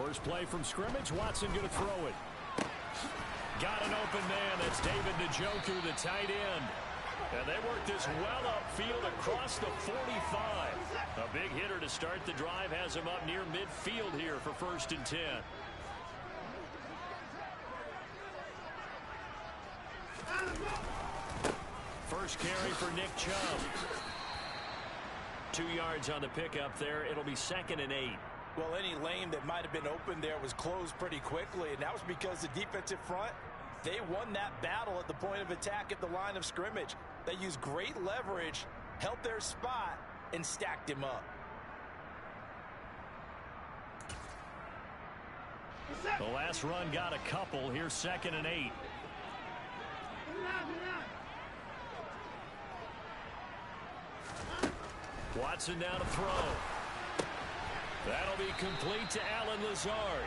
First play from scrimmage. Watson going to throw it. Got an open man. That's David Njoku, the tight end. And they work this well upfield across the 45. A big hitter to start the drive has him up near midfield here for 1st and 10. First carry for Nick Chubb. 2 yards on the pickup there. It'll be 2nd and 8. Well, any lane that might have been open there was closed pretty quickly, and that was because the defensive front, they won that battle at the point of attack at the line of scrimmage. They used great leverage, held their spot, and stacked him up. The last run got a couple. Here's 2nd and 8. Watson now to throw. That'll be complete to Allen Lazard.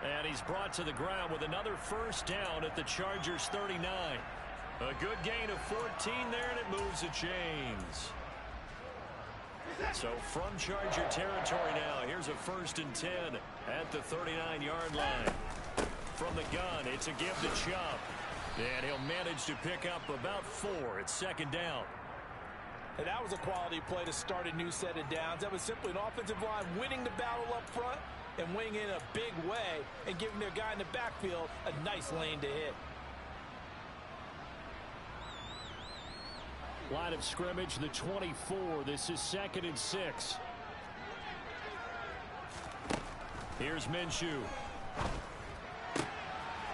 And he's brought to the ground with another first down at the Chargers 39. A good gain of 14 there, and it moves the chains. So from Charger territory now, here's a 1st and 10 at the 39-yard line. From the gun, it's a give to Chubb. And he'll manage to pick up about 4 at 2nd down. And that was a quality play to start a new set of downs. That was simply an offensive line winning the battle up front and winning in a big way and giving their guy in the backfield a nice lane to hit. Line of scrimmage, the 24. This is 2nd and 6. Here's Minshew.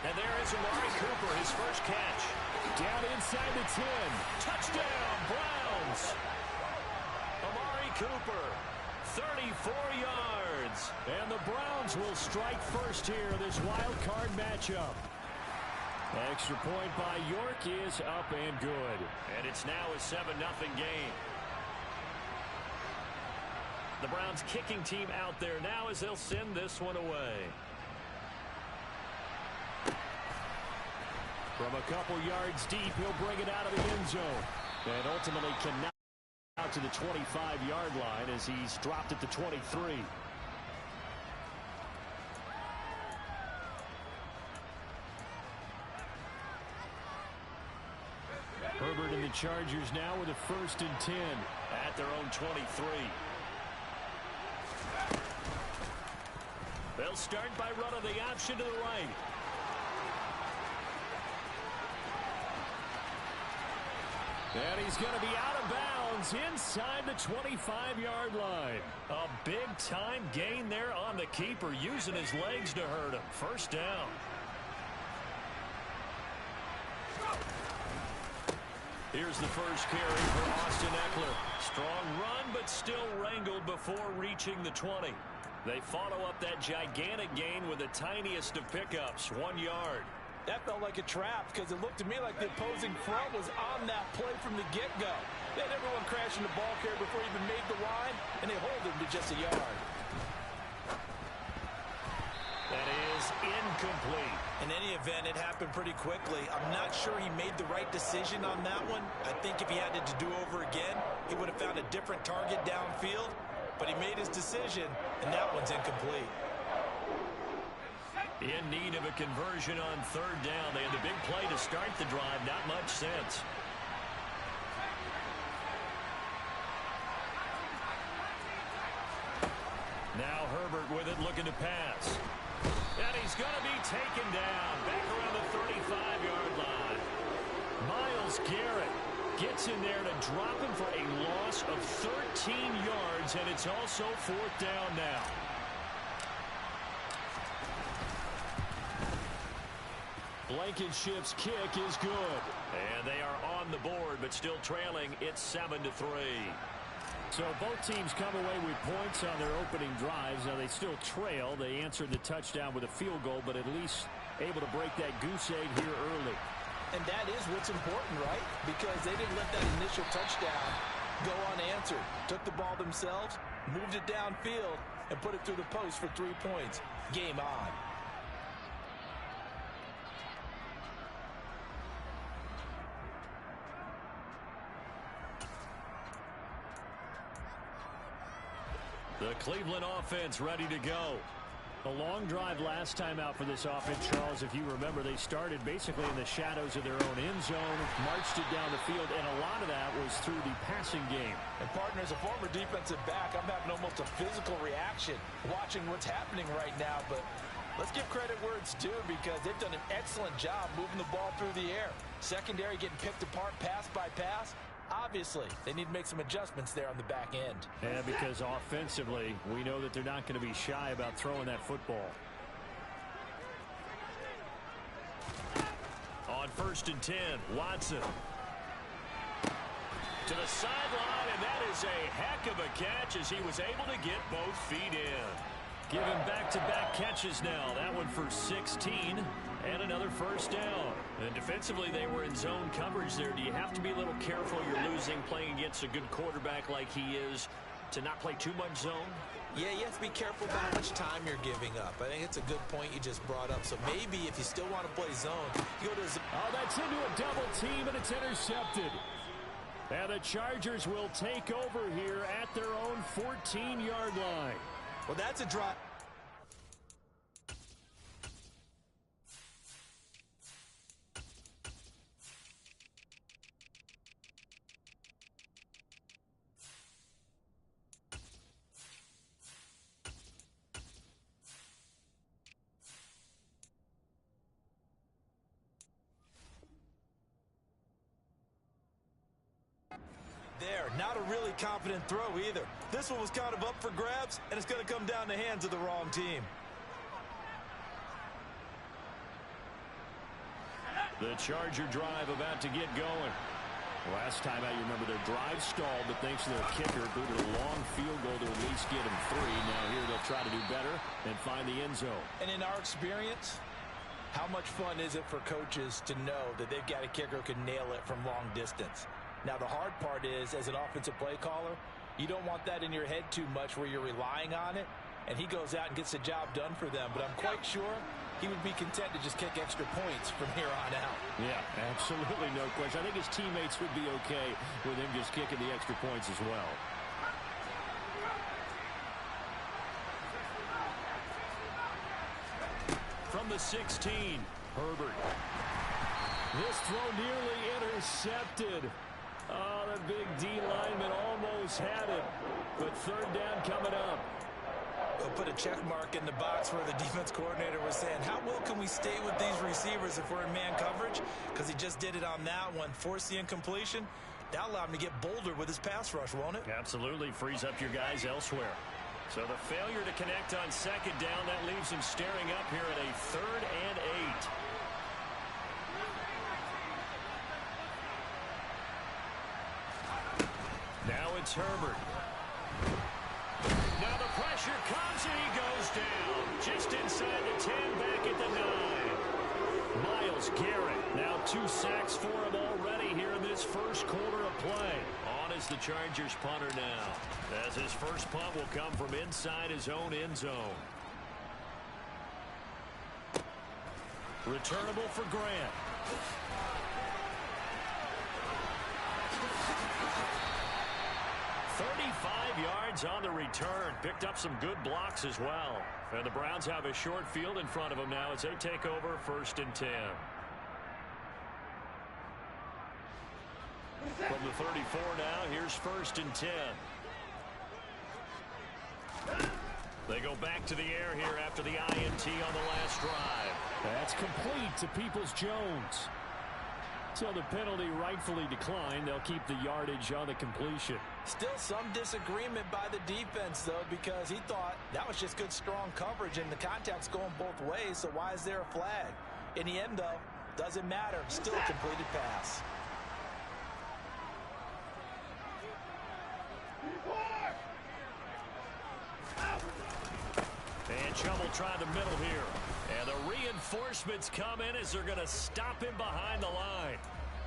And there is Amari Cooper, his first catch. Down inside the 10. Touchdown, Browns. Amari Cooper, 34 yards. And the Browns will strike first here, this wild card matchup. Extra point by York is up and good. And it's now a 7-0 game. The Browns kicking team out there now as they'll send this one away. From a couple yards deep, he'll bring it out of the end zone. And ultimately cannot out to the 25-yard line as he's dropped at the 23. Herbert and the Chargers now with a 1st and 10 at their own 23. They'll start by running the option to the right. And he's going to be out of bounds inside the 25-yard line. A big-time gain there on the keeper, using his legs to hurt him. First down. Here's the first carry for Austin Eckler. Strong run, but still wrangled before reaching the 20. They follow up that gigantic gain with the tiniest of pickups, 1 yard. That felt like a trap because it looked to me like the opposing front was on that play from the get-go. They had everyone crashing the ball carrier before he even made the line, and they hold him to just a yard. That is incomplete. In any event, it happened pretty quickly. I'm not sure he made the right decision on that one. I think if he had it to do over again, he would have found a different target downfield. But he made his decision, and that one's incomplete. In need of a conversion on 3rd down. They had the big play to start the drive. Not much sense. Now Herbert with it, looking to pass. And he's going to be taken down. Back around the 35-yard line. Myles Garrett gets in there to drop him for a loss of 13 yards, and it's also 4th down now. Blankenship's kick is good. And they are on the board, but still trailing. It's 7-3. So both teams come away with points on their opening drives. Now they still trail. They answered the touchdown with a field goal, but at least able to break that goose egg here early. And that is what's important, right? Because they didn't let that initial touchdown go unanswered. Took the ball themselves, moved it downfield, and put it through the post for 3 points. Game on. The Cleveland offense ready to go. A long drive last time out for this offense, Charles. If you remember, they started basically in the shadows of their own end zone, marched it down the field, and a lot of that was through the passing game. And partner, as a former defensive back, I'm having almost a physical reaction watching what's happening right now. But let's give credit where it's due, because they've done an excellent job moving the ball through the air. Secondary getting picked apart pass by pass. Obviously, they need to make some adjustments there on the back end. Yeah, because offensively, we know that they're not going to be shy about throwing that football. On 1st and 10, Watson. To the sideline, and that is a heck of a catch as he was able to get both feet in. Give him back-to-back catches now. That one for 16 and another first down. And defensively, they were in zone coverage there. Do you have to be a little careful? You're losing, playing against a good quarterback like he is, to not play too much zone? Yeah, you have to be careful about how much time you're giving up. I think it's a good point you just brought up. So maybe if you still want to play zone, you go to zone. Oh, that's into a double team, and it's intercepted. And the Chargers will take over here at their own 14-yard line. Well, that's a drop. There, not a really confident throw either. This one was kind of up for grabs, and it's going to come down the hands of the wrong team. The Charger drive about to get going. Last time out, you remember their drive stalled, but thanks to their kicker, booted a long field goal to at least get them 3. Now here they'll try to do better and find the end zone. And in our experience, how much fun is it for coaches to know that they've got a kicker who can nail it from long distance? Now, the hard part is, as an offensive play caller, you don't want that in your head too much where you're relying on it, and he goes out and gets the job done for them. But I'm quite sure he would be content to just kick extra points from here on out. Yeah, absolutely no question. I think his teammates would be okay with him just kicking the extra points as well. From the 16, Herbert. This throw nearly intercepted. Oh, the big D lineman almost had it. But 3rd down coming up. We'll put a check mark in the box where the defense coordinator was saying, how well can we stay with these receivers if we're in man coverage? Because he just did it on that one. Force the incompletion. That'll allow him to get bolder with his pass rush, won't it? Absolutely. Frees up your guys elsewhere. So the failure to connect on 2nd down, that leaves him staring up here at a 3rd and 8. Now it's Herbert. Now the pressure comes and he goes down. Just inside the 10, back at the 9. Myles Garrett. Now 2 sacks for him already here in this first quarter of play. On is the Chargers punter now, as his first punt will come from inside his own end zone. Returnable for Grant. Yards on the return. Picked up some good blocks as well. And the Browns have a short field in front of them now as they take over 1st and 10. From the 34 now, here's 1st and 10. They go back to the air here after the INT on the last drive. That's complete to Peoples-Jones. So the penalty rightfully declined. They'll keep the yardage on the completion. Still some disagreement by the defense, though, because he thought that was just good, strong coverage, and the contact's going both ways, so why is there a flag? In the end, though, doesn't matter. Still a completed pass. And Chubb will try the middle here. And the reinforcements come in as they're going to stop him behind the line.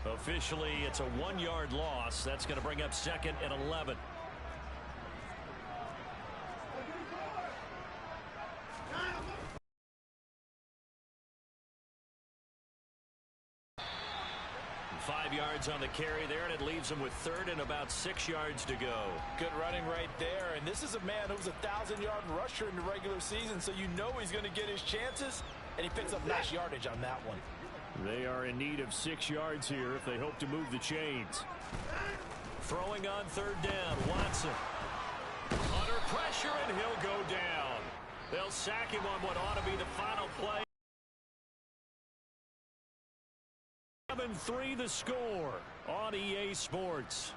Officially, it's a 1-yard loss. That's going to bring up 2nd and 11. 5 yards on the carry there, and it leaves him with third and about 6 yards to go. Good running right there, and this is a man who was a 1,000-yard rusher in the regular season, so you know he's going to get his chances, and he picks up nice yardage on that one. They are in need of 6 yards here if they hope to move the chains. Throwing on third down, Watson. Under pressure, and he'll go down. They'll sack him on what ought to be the final play. 7-3 the score on EA Sports.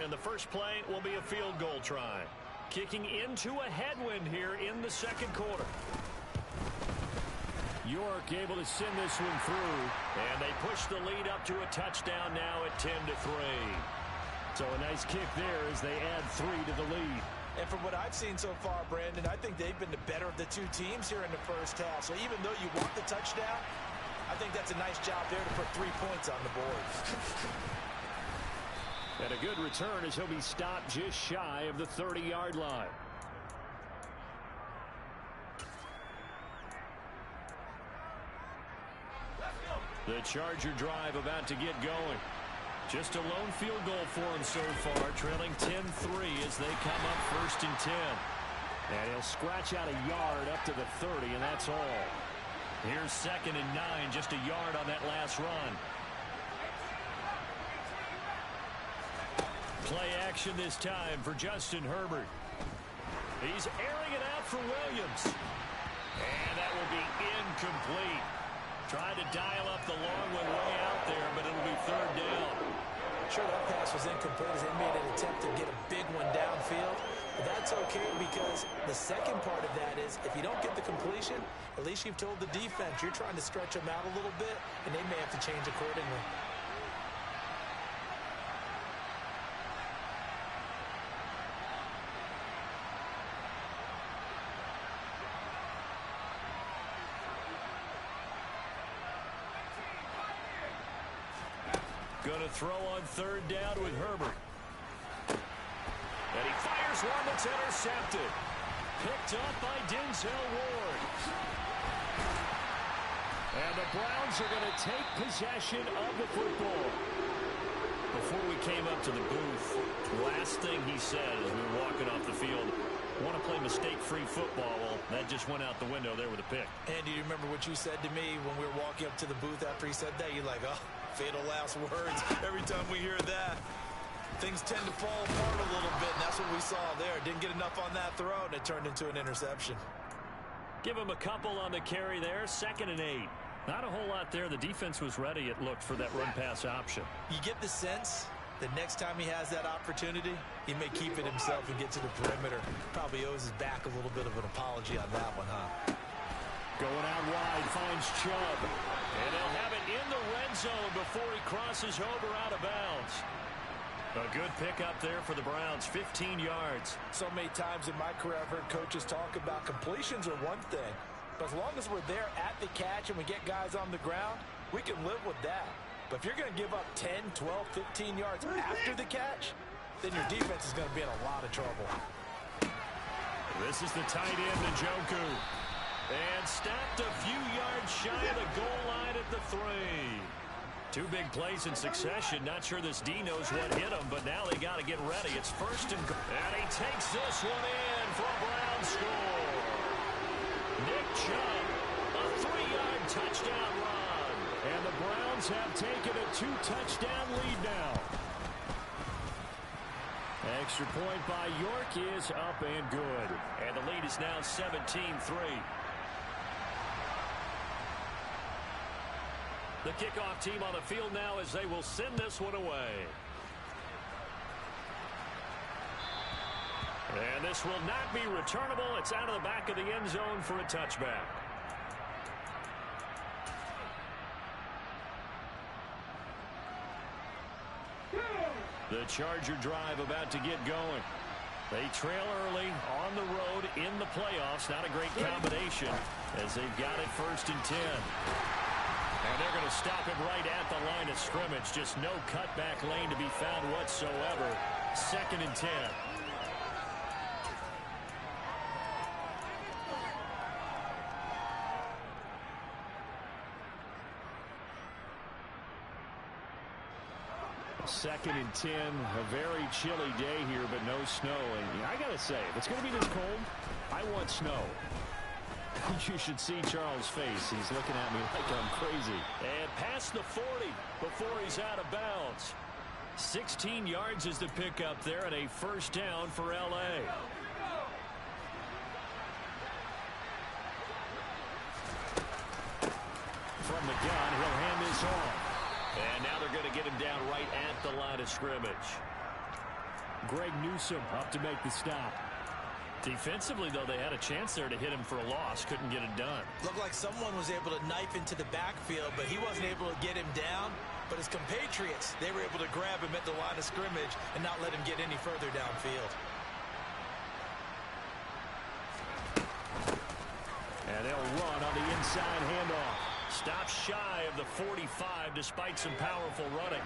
And the first play will be a field goal try. Kicking into a headwind here in the second quarter. York able to send this one through, and they push the lead up to a touchdown now at 10-3. So a nice kick there as they add 3 to the lead. And from what I've seen so far, Brandon, I think they've been the better of the two teams here in the first half. So even though you want the touchdown, I think that's a nice job there to put 3 points on the board. And a good return as he'll be stopped just shy of the 30-yard line. The Charger drive about to get going. Just a lone field goal for him so far, trailing 10-3 as they come up 1st and 10. And he'll scratch out a yard up to the 30, and that's all. Here's 2nd and 9, just a yard on that last run. Play action this time for Justin Herbert. He's airing it out for Williams. And that will be incomplete. Tried to dial up the long one way out there, but it'll be 3rd down. Sure, that pass was incomplete as they made an attempt to get a big one downfield. But that's okay because the second part of that is if you don't get the completion, at least you've told the defense you're trying to stretch them out a little bit, and they may have to change accordingly. Going to throw on 3rd down with Herbert. And he fires one that's intercepted. Picked up by Denzel Ward. And the Browns are going to take possession of the football. Before we came up to the booth, last thing he said as we were walking off the field, want to play mistake-free football. Well, that just went out the window there with a pick. Andy, do you remember what you said to me when we were walking up to the booth after he said that? You're like, oh, fatal last words. Every time we hear that, things tend to fall apart a little bit, and that's what we saw there. Didn't get enough on that throw, and it turned into an interception. Give him a couple on the carry there, 2nd and 8. Not a whole lot there. The defense was ready, it looked, for that run-pass option. You get the sense that next time he has that opportunity, he may keep it himself and get to the perimeter. Probably owes his back a little bit of an apology on that one, huh? Going out wide, finds Chubb. And they'll have it in the red zone before he crosses over out of bounds. A good pickup there for the Browns, 15 yards. So many times in my career, I've heard coaches talk about completions are one thing. But as long as we're there at the catch and we get guys on the ground, we can live with that. But if you're going to give up 10, 12, 15 yards after the catch, then your defense is going to be in a lot of trouble. This is the tight end, Njoku. And stopped a few yards shy of the goal line at the 3. 2 big plays in succession. Not sure this D knows what hit him, but now they got to get ready. It's 1st and goal. And he takes this one in for a Brown score. Nick Chubb, a 3-yard touchdown run. And the Browns have taken a 2-touchdown lead now. Extra point by York is up and good. And the lead is now 17-3. The kickoff team on the field now as they will send this one away. And this will not be returnable. It's out of the back of the end zone for a touchback. The Charger drive about to get going. They trail early on the road in the playoffs. Not a great combination as they've got it 1st and 10. And they're going to stop him right at the line of scrimmage. Just no cutback lane to be found whatsoever. 2nd and 10. 2nd and 10, a very chilly day here, but no snow. And I got to say, if it's going to be this cold, I want snow. You should see Charles' face. He's looking at me like I'm crazy. And past the 40 before he's out of bounds. 16 yards is the pickup there, and a first down for L.A. From the gun, he'll hand this off. And now they're going to get him down right at the line of scrimmage. Greg Newsome up to make the stop. Defensively, though, they had a chance there to hit him for a loss. Couldn't get it done. Looked like someone was able to knife into the backfield, but he wasn't able to get him down. But his compatriots, they were able to grab him at the line of scrimmage and not let him get any further downfield. And they'll run on the inside handoff. Stop shy of the 45 despite some powerful running.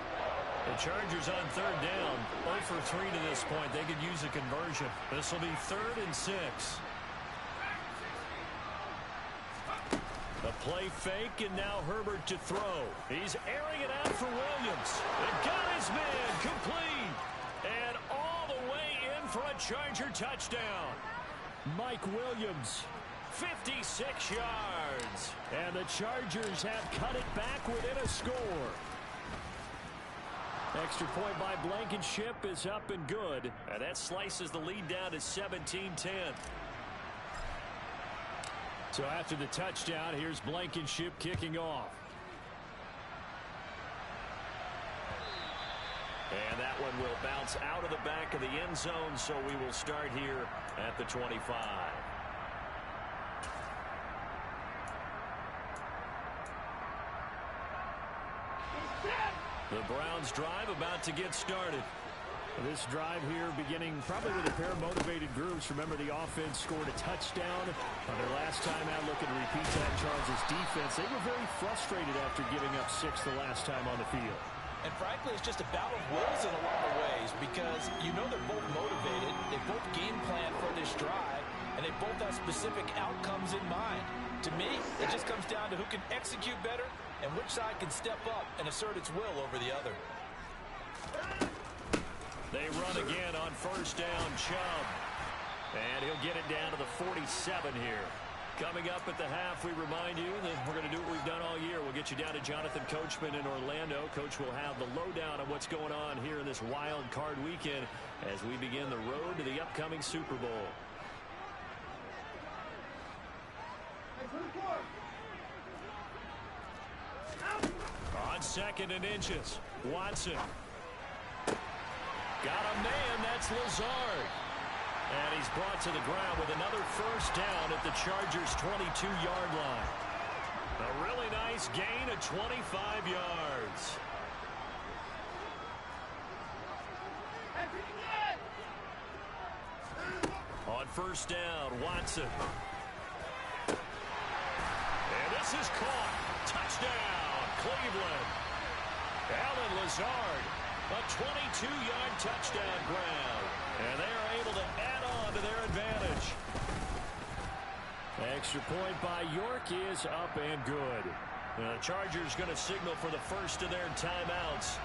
The Chargers on 3rd down. 0 for 3 to this point. They could use a conversion. This will be 3rd and 6. The play fake, and now Herbert to throw. He's airing it out for Williams. It got his man complete. And all the way in for a Charger touchdown. Mike Williams, 56 yards. And the Chargers have cut it back within a score. Extra point by Blankenship is up and good. And that slices the lead down to 17-10. So after the touchdown, here's Blankenship kicking off. And that one will bounce out of the back of the end zone, so we will start here at the 25. The Browns drive about to get started. This drive here beginning probably with a pair of motivated groups. Remember, the offense scored a touchdown on their last time out. Looking to repeat that. Charles' defense, they were very frustrated after giving up 6 the last time on the field. And frankly, it's just a battle of wills in a lot of ways because you know they're both motivated. They both game plan for this drive, and they both have specific outcomes in mind. To me, it just comes down to who can execute better and which side can step up and assert its will over the other. They run again on 1st down, Chubb. And he'll get it down to the 47 here. Coming up at the half, we remind you that we're going to do what we've done all year. We'll get you down to Jonathan Coachman in Orlando. Coach will have the lowdown on what's going on here in this wild card weekend as we begin the road to the upcoming Super Bowl. On 2nd and inches, Watson. Got a man, that's Lazard. And he's brought to the ground with another first down at the Chargers' 22-yard line. A really nice gain of 25 yards. On 1st down, Watson. And this is caught. Touchdown, Cleveland. Allen Lazard, a 22-yard touchdown grab. And they are able to add on to their advantage. Extra point by York is up and good. The Chargers going to signal for the first of their timeouts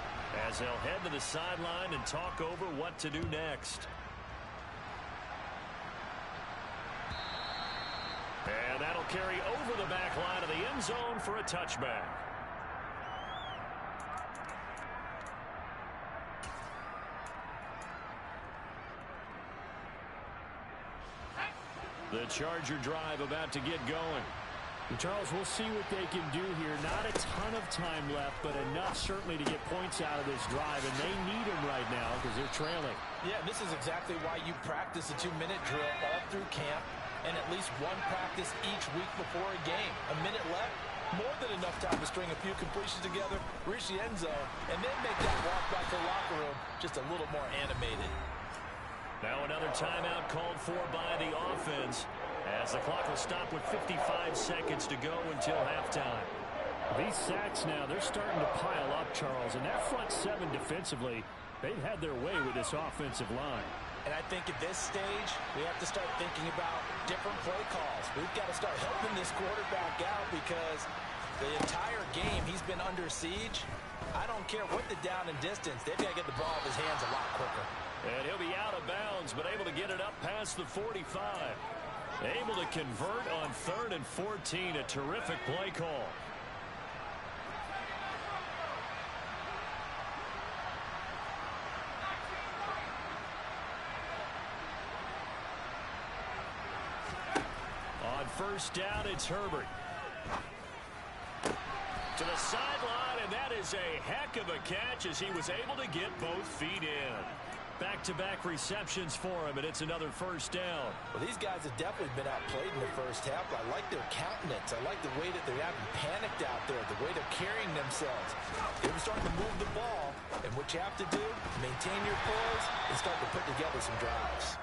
as they'll head to the sideline and talk over what to do next. And that'll carry over the back line of the end zone for a touchback. The Charger drive about to get going. And Charles, we'll see what they can do here. Not a ton of time left, but enough certainly to get points out of this drive. And they need them right now because they're trailing. Yeah, this is exactly why you practice a 2-minute drill all through camp and at least one practice each week before a game. A minute left, more than enough time to string a few completions together, reach the end zone, and then make that walk back to the locker room just a little more animated. Now another timeout called for by the offense as the clock will stop with 55 seconds to go until halftime. These sacks now, they're starting to pile up, Charles, and that front 7 defensively, they've had their way with this offensive line. And I think at this stage, we have to start thinking about different play calls. We've got to start helping this quarterback out because the entire game, he's been under siege. I don't care what the down and distance. They've got to get the ball out of his hands a lot quicker. And he'll be out of bounds, but able to get it up past the 45. Able to convert on 3rd and 14. A terrific play call. On 1st down, it's Herbert. To the sideline, and that is a heck of a catch as he was able to get both feet in. Back-to-back receptions for him, and it's another 1st down. Well, these guys have definitely been outplayed in the first half. I like their countenance. I like the way that they're having panicked out there, the way they're carrying themselves. They're starting to move the ball, and what you have to do, maintain your poise and start to put together some drives.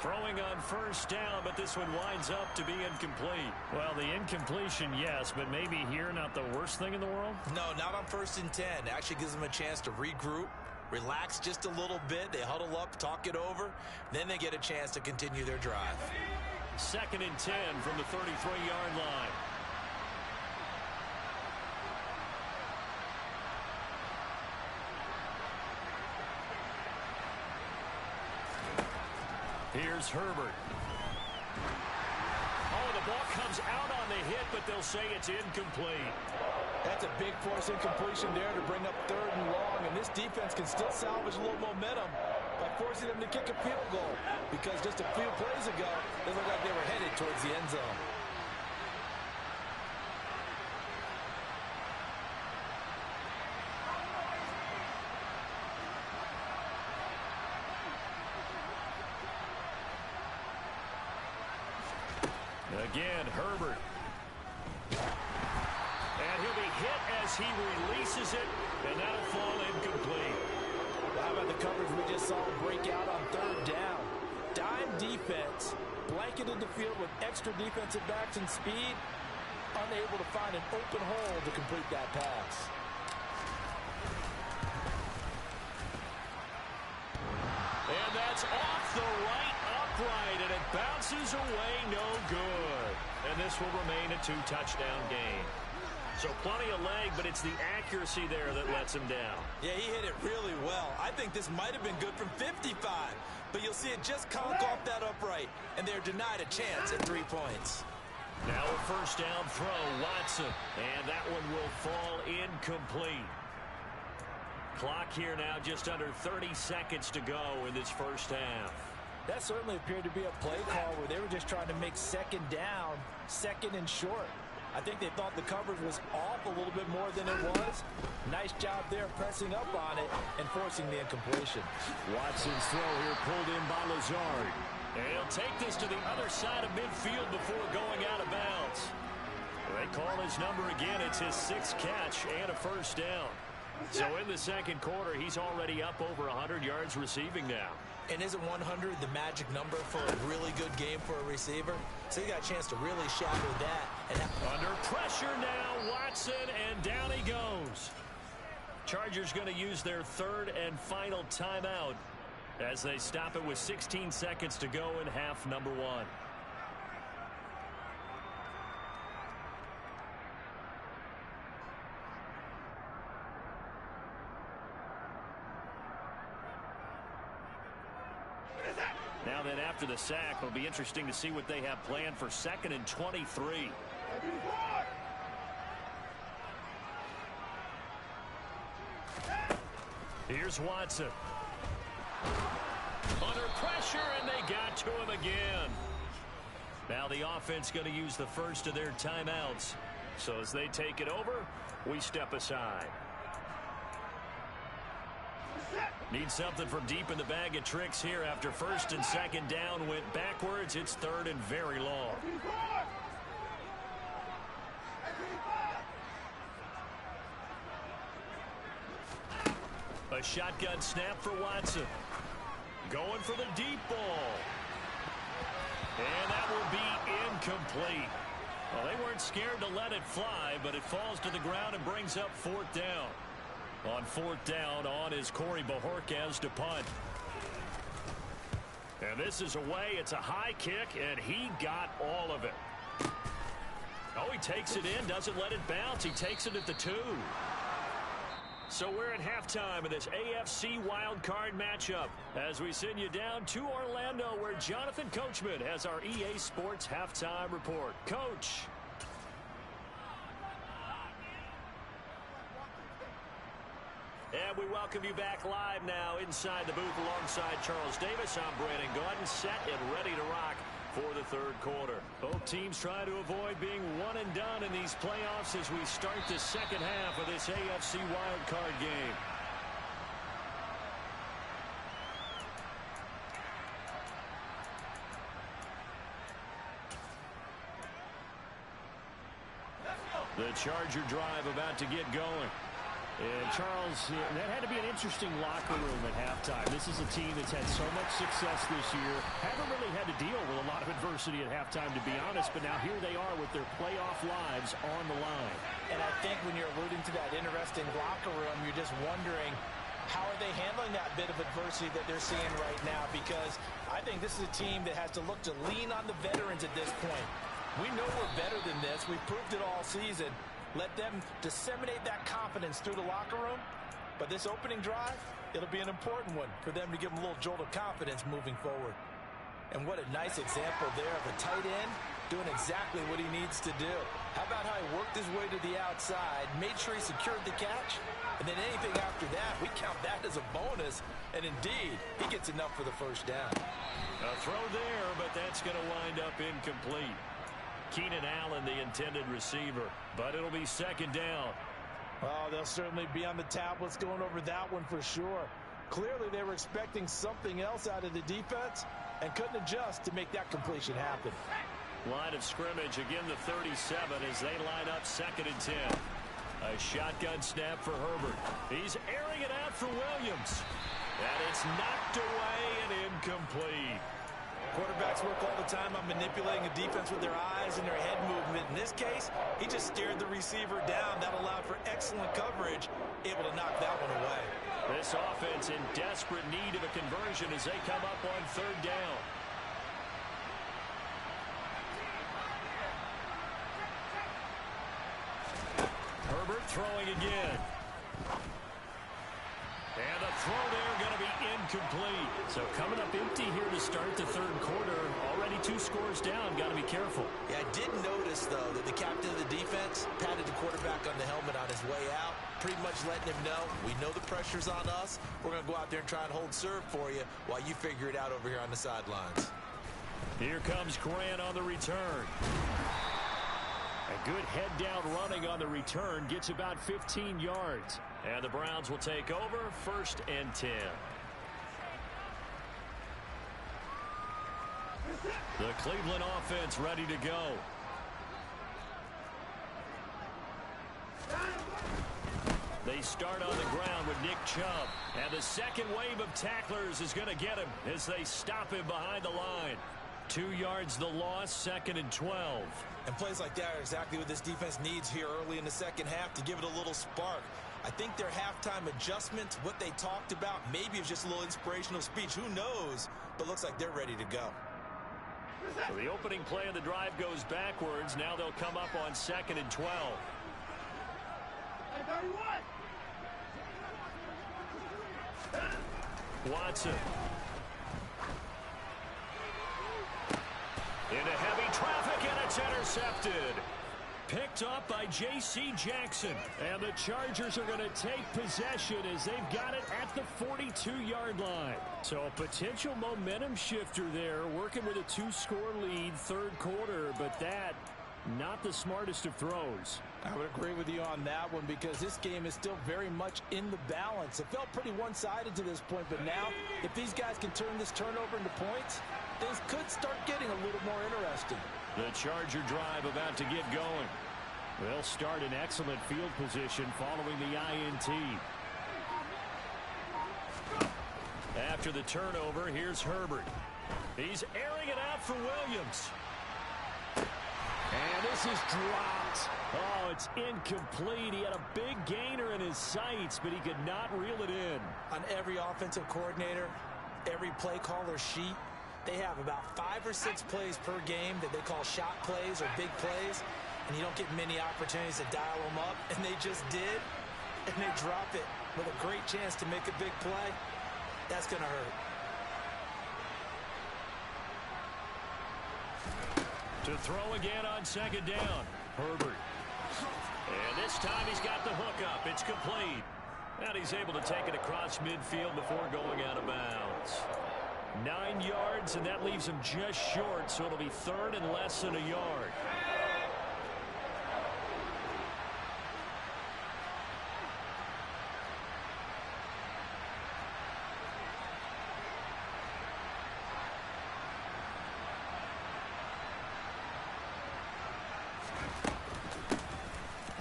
Throwing on 1st down, but this one winds up to be incomplete. Well, the incompletion, yes, but maybe here not the worst thing in the world? No, not on 1st and 10. It actually gives them a chance to regroup, relax just a little bit. They huddle up, talk it over. Then they get a chance to continue their drive. 2nd and 10 from the 33-yard line. Here's Herbert. Oh, the ball comes out on the hit, but they'll say it's incomplete. That's a big force incompletion there to bring up 3rd and long, and this defense can still salvage a little momentum by forcing them to kick a field goal, because just a few plays ago, they looked like they were headed towards the end zone. Again, Herbert. And he'll be hit as he releases it, and that'll fall incomplete. Well, how about the coverage we just saw break out on 3rd down? Dime defense, blanketed the field with extra defensive backs and speed, unable to find an open hole to complete that pass. And that's off the right upright, and it bounces away, no good. And this will remain a 2-touchdown game. So plenty of leg, but it's the accuracy there that lets him down. Yeah, he hit it really well. I think this might have been good from 55, but you'll see it just conk off that upright, and they're denied a chance at 3 points. Now a 1st down throw, Watson, and that one will fall incomplete. Clock here now just under 30 seconds to go in this 1st half. That certainly appeared to be a play call where they were just trying to make 2nd down, 2nd and short. I think they thought the coverage was off a little bit more than it was. Nice job there pressing up on it and forcing the incompletion. Watson's throw here pulled in by Lazard. And he'll take this to the other side of midfield before going out of bounds. They call his number again. It's his 6th catch and a 1st down. So in the 2nd quarter, he's already up over 100 yards receiving now. And isn't 100 the magic number for a really good game for a receiver? So he got a chance to really shadow that. And under pressure now, Watson, and down he goes. Chargers going to use their 3rd and final timeout as they stop it with 16 seconds to go in half number 1. Now then, after the sack, it'll be interesting to see what they have planned for 2nd and 23. Here's Watson. Under pressure, and they got to him again. Now the offense going to use the first of their timeouts. So as they take it over, we step aside. Need something from deep in the bag of tricks here after 1st and 2nd down went backwards. It's 3rd and very long. A shotgun snap for Watson. Going for the deep ball. And that will be incomplete. Well, they weren't scared to let it fly, but it falls to the ground and brings up 4th down. On 4th down, on is Corey Bojorquez to punt. And this is away. It's a high kick, and he got all of it. Oh, he takes it in, doesn't let it bounce. He takes it at the 2. So we're at halftime of this AFC wildcard matchup as we send you down to Orlando where Jonathan Coachman has our EA Sports halftime report. Coach. And we welcome you back live now inside the booth alongside Charles Davis. I'm Brandon Gaudin, set and ready to rock for the third quarter. Both teams trying to avoid being one and done in these playoffs as we start the second half of this AFC wildcard game. The Charger drive about to get going. And Charles, that had to be an interesting locker room at halftime. This is a team that's had so much success this year. Haven't really had to deal with a lot of adversity at halftime, to be honest. But now here they are with their playoff lives on the line. And I think when you're alluding to that interesting locker room, you're just wondering, how are they handling that bit of adversity that they're seeing right now? Because I think this is a team that has to look to lean on the veterans at this point. We know we're better than this. We've proved it all season. Let them disseminate that confidence through the locker room. But this opening drive, it'll be an important one for them to give them a little jolt of confidence moving forward. And what a nice example there of a tight end doing exactly what he needs to do. How about how he worked his way to the outside, made sure he secured the catch, and then anything after that, we count that as a bonus. And indeed, he gets enough for the first down. A throw there, but that's going to wind up incomplete. Keenan Allen, the intended receiver, but it'll be second down. Oh, they'll certainly be on the tablets going over that one for sure. Clearly, they were expecting something else out of the defense and couldn't adjust to make that completion happen. Line of scrimmage, again the 37 as they line up second and 10. A shotgun snap for Herbert. He's airing it out for Williams. And it's knocked away and incomplete. Quarterbacks work all the time on manipulating a defense with their eyes and their head movement. In this case, he just stared the receiver down. That allowed for excellent coverage, able to knock that one away. This offense in desperate need of a conversion as they come up on third down. Herbert throwing again. And a throw there going to be incomplete. So coming up empty here to start the third quarter. Already 2 scores down. Got to be careful. Yeah, I did notice, though, that the captain of the defense patted the quarterback on the helmet on his way out, pretty much letting him know, we know the pressure's on us. We're going to go out there and try and hold serve for you while you figure it out over here on the sidelines. Here comes Grant on the return. A good head down running on the return. Gets about 15 yards. And the Browns will take over, 1st and 10. The Cleveland offense ready to go. They start on the ground with Nick Chubb. And the second wave of tacklers is going to get him as they stop him behind the line. 2 yards the loss, 2nd and 12. And plays like that are exactly what this defense needs here early in the second half to give it a little spark. I think their halftime adjustments, what they talked about, maybe it's just a little inspirational speech. Who knows? But looks like they're ready to go. So the opening play of the drive goes backwards. Now they'll come up on 2nd and 12. Watson. Into heavy traffic, and it's intercepted. Picked up by J.C. Jackson. And the Chargers are going to take possession as they've got it at the 42-yard line. So a potential momentum shifter there, working with a 2-score lead, third quarter, but that not the smartest of throws. I would agree with you on that one because this game is still very much in the balance. It felt pretty one-sided to this point, but now if these guys can turn this turnover into points, things could start getting a little more interesting. The Charger drive about to get going. They'll start in excellent field position following the INT. After the turnover, here's Herbert. He's airing it out for Williams. And this is dropped. Oh, it's incomplete. He had a big gainer in his sights, but he could not reel it in. On every offensive coordinator, every play caller sheet, they have about 5 or 6 plays per game that they call shot plays or big plays. and you don't get many opportunities to dial them up, and they just did, and they drop it with a great chance to make a big play. That's going to hurt. To throw again on second down, Herbert. And this time he's got the hook up. It's complete. And he's able to take it across midfield before going out of bounds. 9 yards, and that leaves him just short, so it'll be third and less than a yard.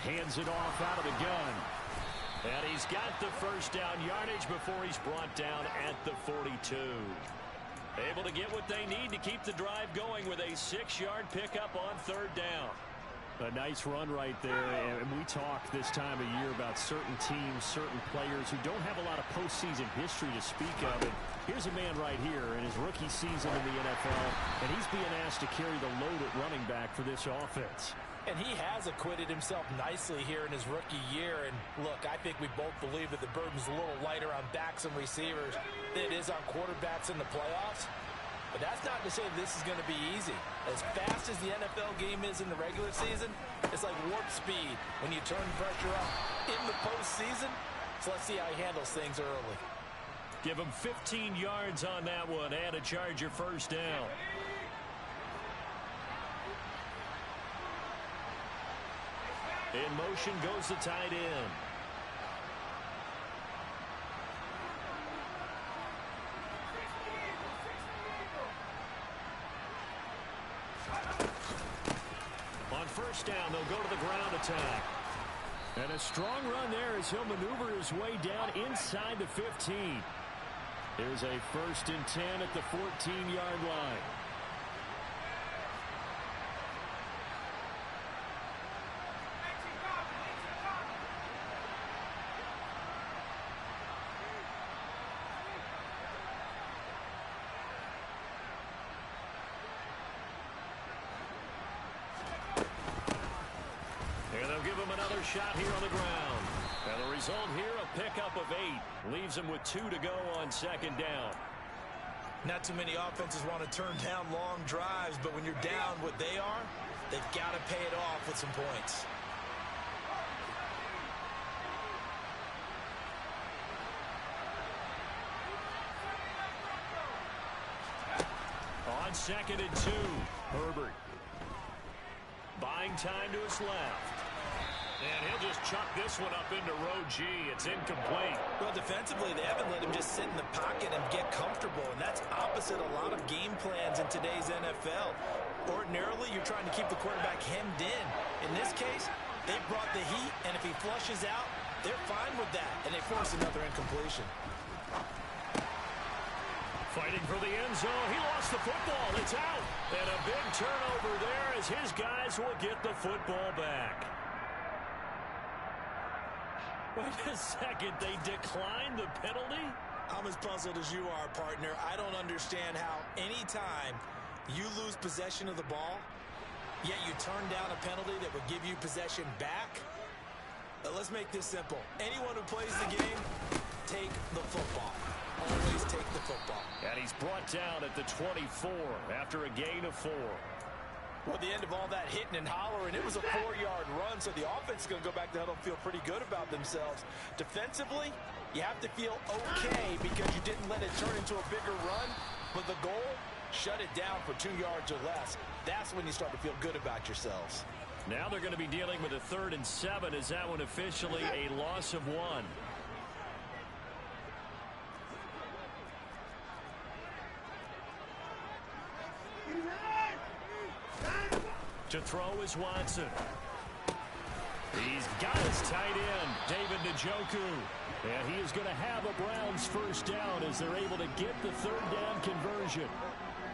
Hands it off out of the gun. And he's got the first down yardage before he's brought down at the 42. Able to get what they need to keep the drive going with a 6-yard pickup on third down. A nice run right there, and we talk this time of year about certain teams, certain players who don't have a lot of postseason history to speak of. And here's a man right here in his rookie season in the NFL, and he's being asked to carry the load at running back for this offense. And he has acquitted himself nicely here in his rookie year. And look, I think we both believe that the burden's a little lighter on backs and receivers than it is on quarterbacks in the playoffs. But that's not to say this is going to be easy. As fast as the NFL game is in the regular season, it's like warp speed when you turn pressure up in the postseason. So let's see how he handles things early. Give him 15 yards on that one and a Charger first down. In motion goes the tight end. On first down, they'll go to the ground attack. And a strong run there as he'll maneuver his way down inside the 15. Here's a 1st and 10 at the 14-yard line. Shot here on the ground. And the result here, a pickup of 8. Leaves him with 2 to go on second down. Not too many offenses want to turn down long drives, but when you're down what they are, they've got to pay it off with some points. On 2nd and 2, Herbert. Buying time to his left. And he'll just chuck this one up into row G. It's incomplete. Well, defensively, they haven't let him just sit in the pocket and get comfortable, and that's opposite a lot of game plans in today's NFL. Ordinarily, you're trying to keep the quarterback hemmed in. In this case, they brought the heat, and if he flushes out, they're fine with that, and they force another incompletion. Fighting for the end zone. He lost the football. It's out. And a big turnover there as his guys will get the football back. Wait a second, they declined the penalty? I'm as puzzled as you are, partner. I don't understand how any time you lose possession of the ball, yet you turn down a penalty that would give you possession back. Let's make this simple. Anyone who plays the game, take the football. Always take the football. And he's brought down at the 24 after a gain of 4. Well, the end of all that hitting and hollering, it was a 4-yard run, so the offense is going to go back to huddle and feel pretty good about themselves. Defensively, you have to feel okay because you didn't let it turn into a bigger run, but the goal, shut it down for 2 yards or less. That's when you start to feel good about yourselves. Now they're going to be dealing with a 3rd and 7. Is that one officially a loss of 1? To throw is Watson. He's got his tight end, David Njoku. And he is going to have a Browns first down as they're able to get the 3rd down conversion.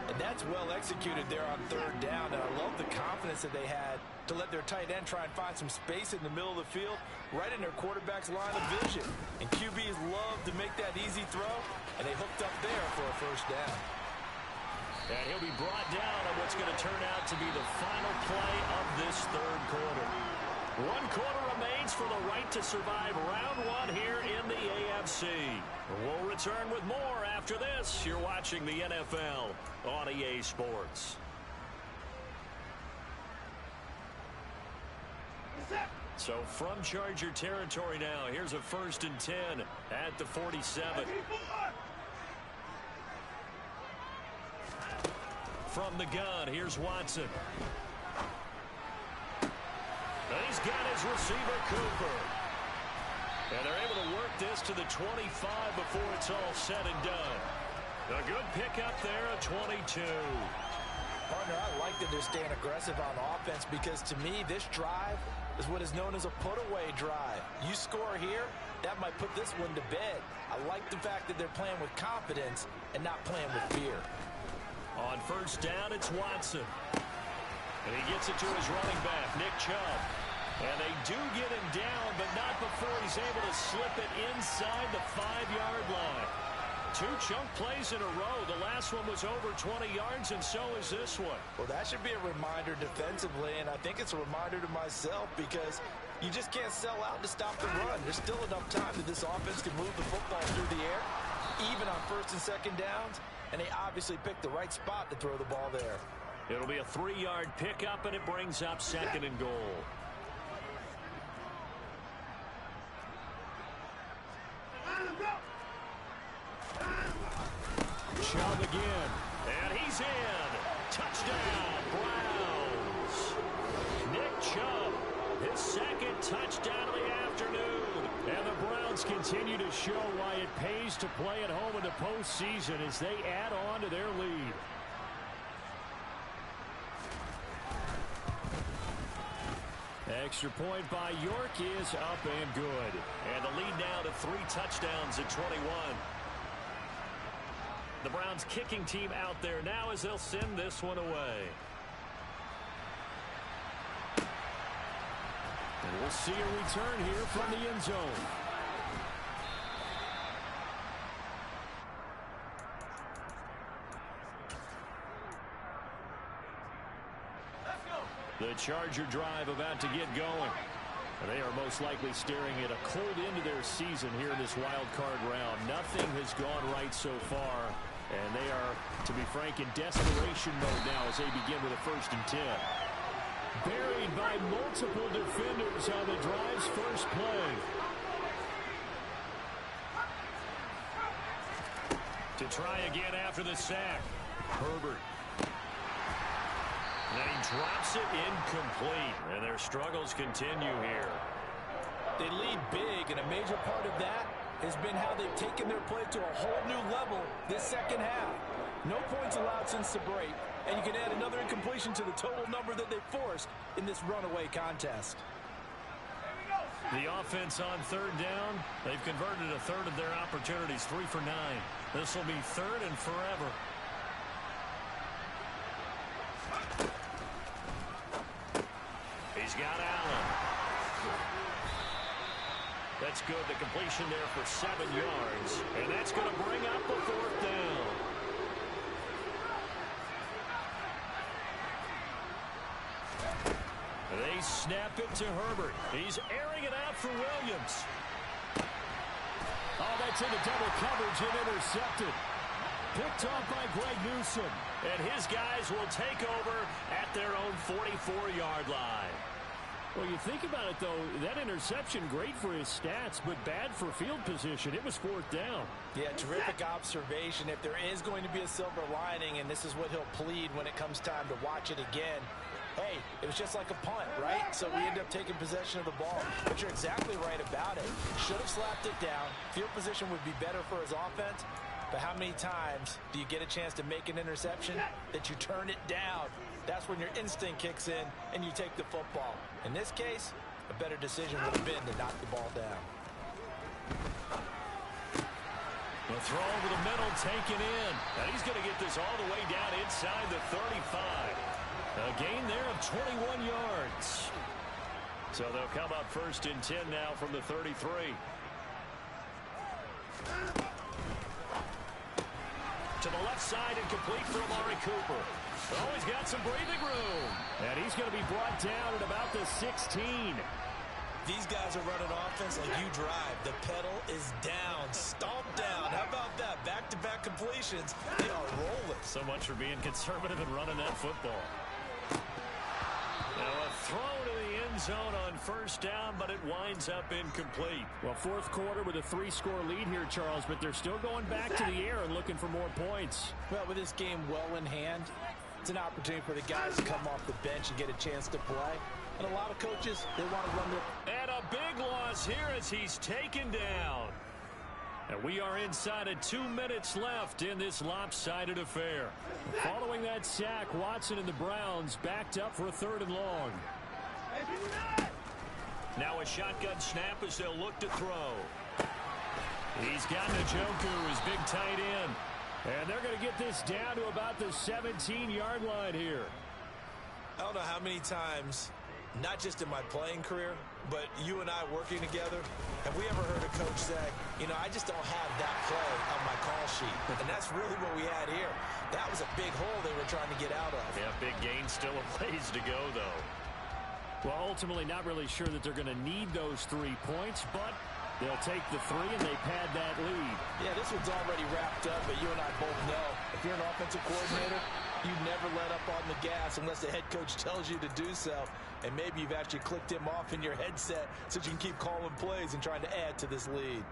And that's well executed there on 3rd down. And I love the confidence that they had to let their tight end try and find some space in the middle of the field, right in their quarterback's line of vision. And QBs love to make that easy throw, and they hooked up there for a first down. And he'll be brought down on what's going to turn out to be the final play of this third quarter. 1 quarter remains for the right to survive round 1 here in the AFC. We'll return with more after this. You're watching the NFL on EA Sports. So from Charger territory now, here's a 1st and 10 at the 47. From the gun, here's Watson. And he's got his receiver, Cooper. And they're able to work this to the 25 before it's all said and done. A good pickup there at 22. Partner, I like that they're staying aggressive on offense because to me, this drive is what is known as a put-away drive. You score here, that might put this one to bed. I like the fact that they're playing with confidence and not playing with fear. On 1st down, it's Watson. And he gets it to his running back, Nick Chubb. And they do get him down, but not before he's able to slip it inside the 5-yard line. 2 chunk plays in a row. The last one was over 20 yards, and so is this one. Well, that should be a reminder defensively, and I think it's a reminder to myself because you just can't sell out to stop the run. There's still enough time that this offense can move the football through the air, even on 1st and 2nd downs, and they obviously picked the right spot to throw the ball there. It'll be a 3-yard pickup, and it brings up 2nd and goal. Chubb again, and he's in. Touchdown, Browns. Nick Chubb, his 2nd touchdown of the afternoon. And the Browns continue to show why it pays to play at home in the postseason as they add on to their lead. Extra point by York is up and good. And the lead now to 3 touchdowns at 21. The Browns kicking team out there now as they'll send this one away. And we'll see a return here from the end zone. The Charger drive about to get going. They are most likely staring at a cold end to their season here in this wild card round. Nothing has gone right so far, and they are, to be frank, in desperation mode now as they begin with a 1st and 10. Buried by multiple defenders on the drive's first play. To try again after the sack. Herbert. And then he drops it incomplete, and their struggles continue here. They lead big, and a major part of that has been how they've taken their play to a whole new level this 2nd half. No points allowed since the break, and you can add another incompletion to the total number that they've forced in this runaway contest. The offense on 3rd down, they've converted a 1/3 of their opportunities, 3 for 9. This will be 3rd and forever. He's got Allen. That's good. The completion there for 7 yards. And that's going to bring up the 4th down. They snap it to Herbert. He's airing it out for Williams. Oh, that's into double coverage and intercepted. Picked off by Greg Newsome. And his guys will take over at their own 44-yard line. Well, you think about it, though, that interception, great for his stats, but bad for field position. It was 4th down. Yeah, terrific observation. If there is going to be a silver lining, and this is what he'll plead when it comes time to watch it again, hey, it was just like a punt, right? So we end up taking possession of the ball. But you're exactly right about it. Should have slapped it down. Field position would be better for his offense. But how many times do you get a chance to make an interception that you turn it down? That's when your instinct kicks in and you take the football. In this case, a better decision would have been to knock the ball down. The throw over the middle taken in. And he's going to get this all the way down inside the 35. A gain there of 21 yards. So they'll come up 1st and 10 now from the 33. To the left side and complete for Amari Cooper. Oh, he's got some breathing room. And he's going to be brought down at about the 16. These guys are running offense like you drive. The pedal is down, stomped down. How about that? Back-to-back completions. They are rolling. So much for being conservative and running that football. Now a throw to the end zone on first down, but it winds up incomplete. Well, fourth quarter with a 3-score lead here, Charles, but they're still going back to the air and looking for more points. Well, with this game well in hand, it's an opportunity for the guys to come off the bench and get a chance to play. And a lot of coaches, they want to run their... And a big loss here as he's taken down. And we are inside of 2 minutes left in this lopsided affair. Following that sack, Watson and the Browns backed up for a 3rd and long. Now a shotgun snap as they'll look to throw. He's got Njoku, his big tight end. And they're going to get this down to about the 17-yard line here. I don't know how many times, not just in my playing career, but you and I working together, have we ever heard a coach say, you know, I just don't have that play on my call sheet. And that's really what we had here. That was a big hole they were trying to get out of. Yeah, big gain, still a ways to go, though. Well, ultimately not really sure that they're going to need those 3 points, but they'll take the 3 and they pad that lead. Yeah, this one's already wrapped up, but you and I both know if you're an offensive coordinator, you never let up on the gas unless the head coach tells you to do so. And maybe you've actually clicked him off in your headset so you can keep calling plays and trying to add to this lead.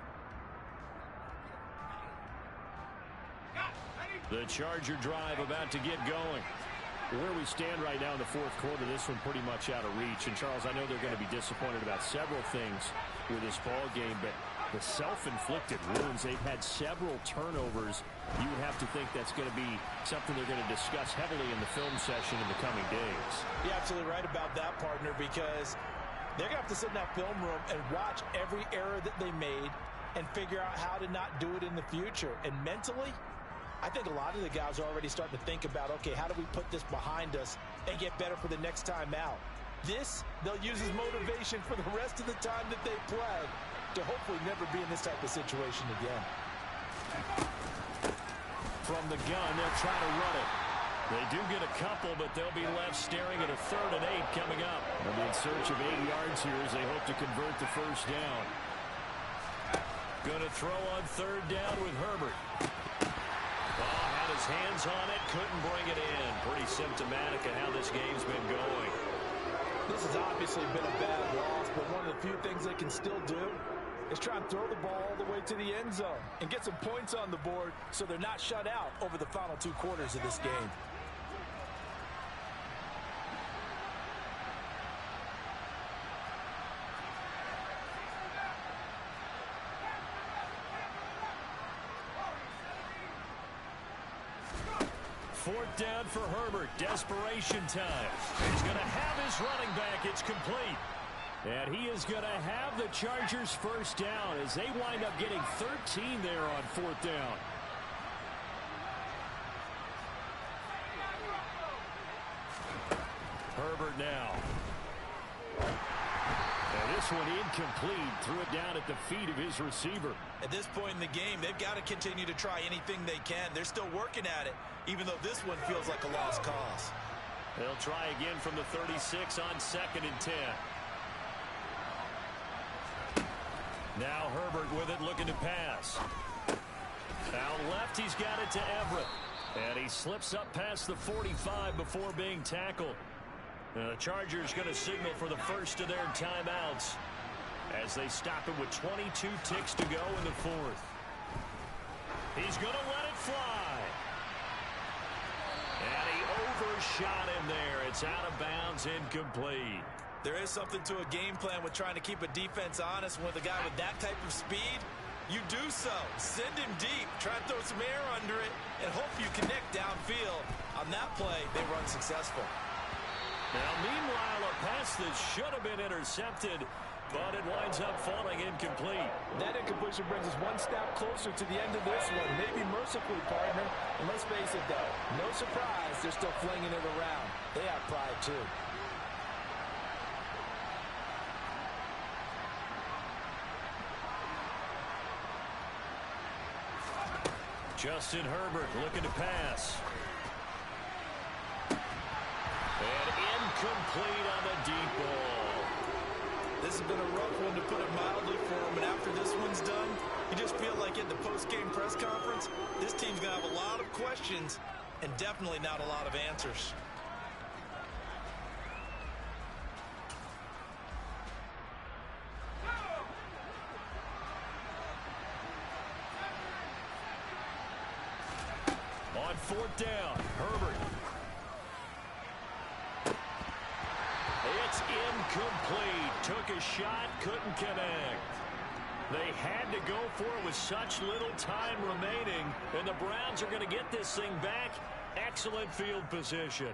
The Charger drive about to get going. Where we stand right now in the fourth quarter, this one pretty much out of reach. And, Charles, I know they're going to be disappointed about several things with this ball game, but the self-inflicted wounds, they've had several turnovers. You would have to think that's going to be something they're going to discuss heavily in the film session in the coming days. You're absolutely right about that, partner, because they're going to have to sit in that film room and watch every error that they made and figure out how to not do it in the future. And mentally, I think a lot of the guys are already starting to think about, okay, how do we put this behind us and get better for the next time out? This, they'll use as motivation for the rest of the time that they play to hopefully never be in this type of situation again. From the gun, they'll try to run it. They do get a couple, but they'll be left staring at a 3rd and 8 coming up. They'll be in search of 8 yards here as they hope to convert the first down. Going to throw on 3rd down with Herbert. Oh, had his hands on it, couldn't bring it in. Pretty symptomatic of how this game's been going. This has obviously been a bad loss, but one of the few things they can still do is try and throw the ball all the way to the end zone and get some points on the board so they're not shut out over the final 2 quarters of this game. Fourth down for Herbert. Desperation time. He's going to have his running back. It's complete. And he is going to have the Chargers first down as they wind up getting 13 there on 4th down. Herbert now. And this one incomplete. Threw it down at the feet of his receiver. At this point in the game, they've got to continue to try anything they can. They're still working at it, even though this one feels like a lost cause. They'll try again from the 36 on 2nd and 10. Now Herbert with it, looking to pass. Out left, he's got it to Everett. And he slips up past the 45 before being tackled. The Chargers going to signal for the first of their timeouts as they stop it with 22 ticks to go in the 4th. He's going to let it fly. And he overshot him there. It's out of bounds, incomplete. There is something to a game plan with trying to keep a defense honest. With a guy with that type of speed, you do so. Send him deep. Try and throw some air under it and hope you connect downfield. On that play, they run successful. Now, meanwhile, a pass that should have been intercepted, but it winds up falling incomplete. That incompletion brings us one step closer to the end of this one. Maybe mercifully, partner. And let's face it, though, no surprise, they're still flinging it around. They have pride, too. Justin Herbert looking to pass. And incomplete on the deep ball. This has been a rough one, to put it mildly, for him. And after this one's done, you just feel like in the post-game press conference, this team's going to have a lot of questions and definitely not a lot of answers. On fourth down, Herbert. It's incomplete. Took a shot, couldn't connect. They had to go for it with such little time remaining, and the Browns are going to get this thing back. Excellent field position.